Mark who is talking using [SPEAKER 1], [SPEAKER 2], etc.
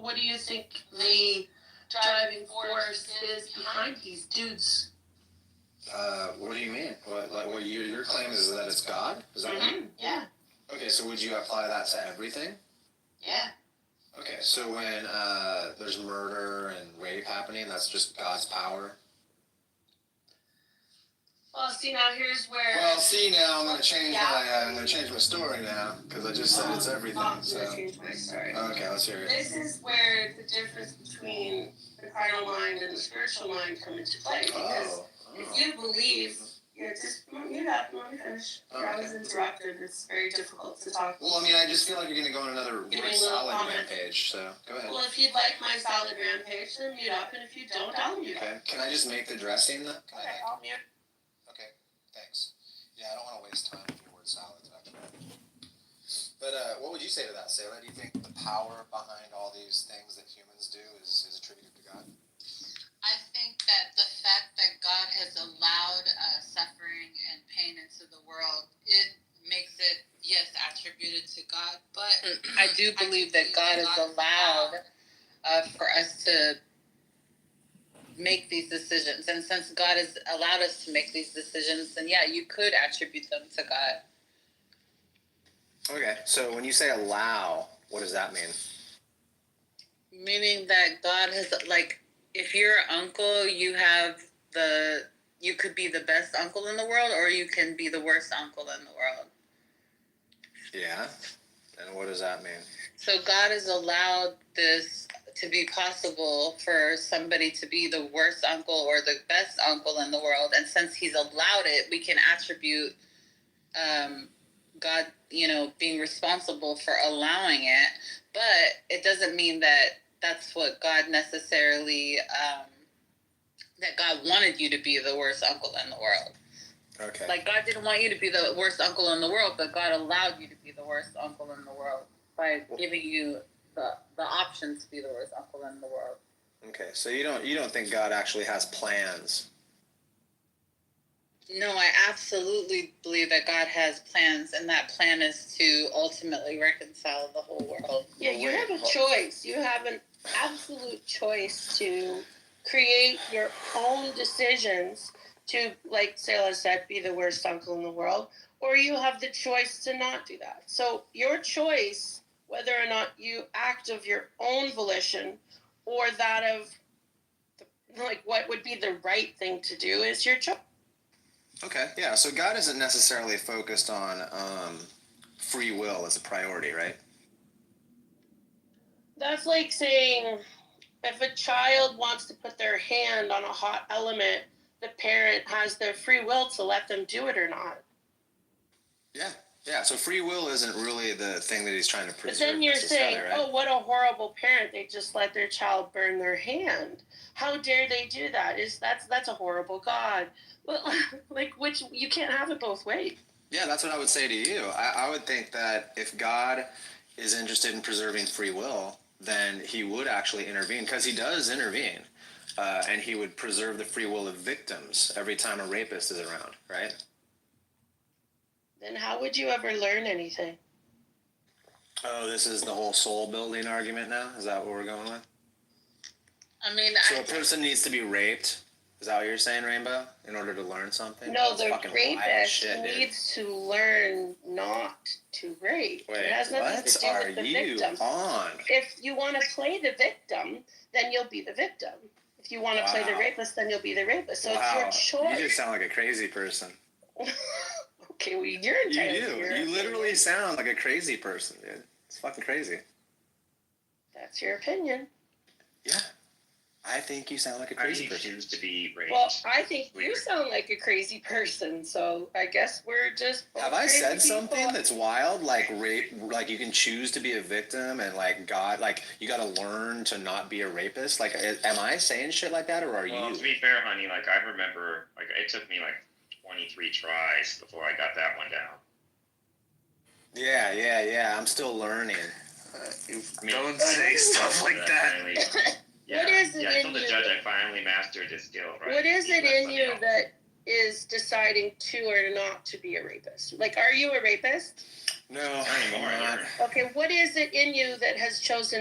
[SPEAKER 1] what do you think the driving force is behind these dudes?
[SPEAKER 2] What do you mean? What your claim is that it's God? Is that what?
[SPEAKER 1] Yeah.
[SPEAKER 2] Okay, so would you apply that to everything?
[SPEAKER 1] Yeah.
[SPEAKER 2] Okay, so when there's murder and rape happening, that's just God's power?
[SPEAKER 1] Well, see, now here's where...
[SPEAKER 2] Well, see, now I'm gonna change my story now, because I just said it's everything, so...
[SPEAKER 1] I'm gonna change my story.
[SPEAKER 2] Okay, let's hear it.
[SPEAKER 1] This is where the difference between the carnal mind and the spiritual mind come into play, because if you believe... just mute up, let me finish. I was interrupted, it's very difficult to talk.
[SPEAKER 2] Well, I mean, I just feel like you're gonna go on another solid rampage, so go ahead.
[SPEAKER 1] Well, if you'd like my solid rampage, then mute up, and if you don't, I'll mute up.
[SPEAKER 2] Okay, can I just make the dressing then?
[SPEAKER 1] Okay, I'll mute.
[SPEAKER 2] Okay, thanks. Yeah, I don't want to waste time with your word salads, actually. But what would you say to that, Sarah? Do you think the power behind all these things that humans do is attributed to God?
[SPEAKER 3] I think that the fact that God has allowed suffering and pain into the world, it makes it, yes, attributed to God, but
[SPEAKER 4] I do believe that God has allowed for us to make these decisions. And since God has allowed us to make these decisions, then yeah, you could attribute them to God.
[SPEAKER 2] Okay, so when you say allow, what does that mean?
[SPEAKER 4] Meaning that God has, like, if you're an uncle, you could be the best uncle in the world, or you can be the worst uncle in the world.
[SPEAKER 2] Yeah, and what does that mean?
[SPEAKER 4] So God has allowed this to be possible for somebody to be the worst uncle or the best uncle in the world, and since he's allowed it, we can attribute God, being responsible for allowing it, but it doesn't mean that that's what God necessarily, that God wanted you to be the worst uncle in the world.
[SPEAKER 2] Okay.
[SPEAKER 4] Like, God didn't want you to be the worst uncle in the world, but God allowed you to be the worst uncle in the world by giving you the option to be the worst uncle in the world.
[SPEAKER 2] Okay, so you don't think God actually has plans?
[SPEAKER 4] No, I absolutely believe that God has plans, and that plan is to ultimately reconcile the whole world.
[SPEAKER 1] Yeah, you have a choice. You have an absolute choice to create your own decisions to, like Selah said, be the worst uncle in the world, or you have the choice to not do that. So your choice, whether or not you act of your own volition or that of, what would be the right thing to do is your choice.
[SPEAKER 2] Okay, yeah, so God isn't necessarily focused on free will as a priority, right?
[SPEAKER 1] That's like saying if a child wants to put their hand on a hot element, the parent has the free will to let them do it or not.
[SPEAKER 2] Yeah, so free will isn't really the thing that he's trying to preserve.
[SPEAKER 1] But then you're saying,
[SPEAKER 2] right?
[SPEAKER 1] oh, what a horrible parent. They just let their child burn their hand. How dare they do that? That's a horrible God. Well, which you can't have it both ways.
[SPEAKER 2] Yeah, that's what I would say to you. I would think that if God is interested in preserving free will, then he would actually intervene, because he does intervene. And he would preserve the free will of victims every time a rapist is around, right?
[SPEAKER 1] Then how would you ever learn anything?
[SPEAKER 2] Oh, this is the whole soul building argument now? Is that what we're going with?
[SPEAKER 4] I mean,
[SPEAKER 2] so a person needs to be raped. Is that what you're saying, Rainbow? In order to learn something?
[SPEAKER 1] No, the rapist needs to learn not to rape.
[SPEAKER 2] Wait,
[SPEAKER 1] it has nothing to do with the victim. If you want to play the victim, then you'll be the victim. If you want to play the rapist, then you'll be the rapist. So it's your choice.
[SPEAKER 2] You just sound like a crazy person.
[SPEAKER 1] Okay, well, you're entitled.
[SPEAKER 2] You do. You literally sound like a crazy person, dude. It's fucking crazy.
[SPEAKER 1] That's your opinion.
[SPEAKER 2] Yeah. I think you sound like a crazy person.
[SPEAKER 5] Choose to be raped.
[SPEAKER 1] Well, I think you sound like a crazy person, so I guess we're just...
[SPEAKER 2] Have I said something that's wild? Like rape, like you can choose to be a victim, and like God, like you gotta learn to not be a rapist? Like, am I saying shit like that, or are you?
[SPEAKER 5] Well, to be fair, honey, like I remember, like it took me like 23 tries before I got that one down.
[SPEAKER 2] Yeah. I'm still learning. Don't say stuff like that.
[SPEAKER 5] Yeah,
[SPEAKER 1] what is it
[SPEAKER 5] I told the judge I finally mastered his skill, right?
[SPEAKER 1] What is it in you that is deciding to or not to be a rapist? Like, are you a rapist?
[SPEAKER 2] No,
[SPEAKER 5] not anymore.
[SPEAKER 1] Okay, what is it in you that has chosen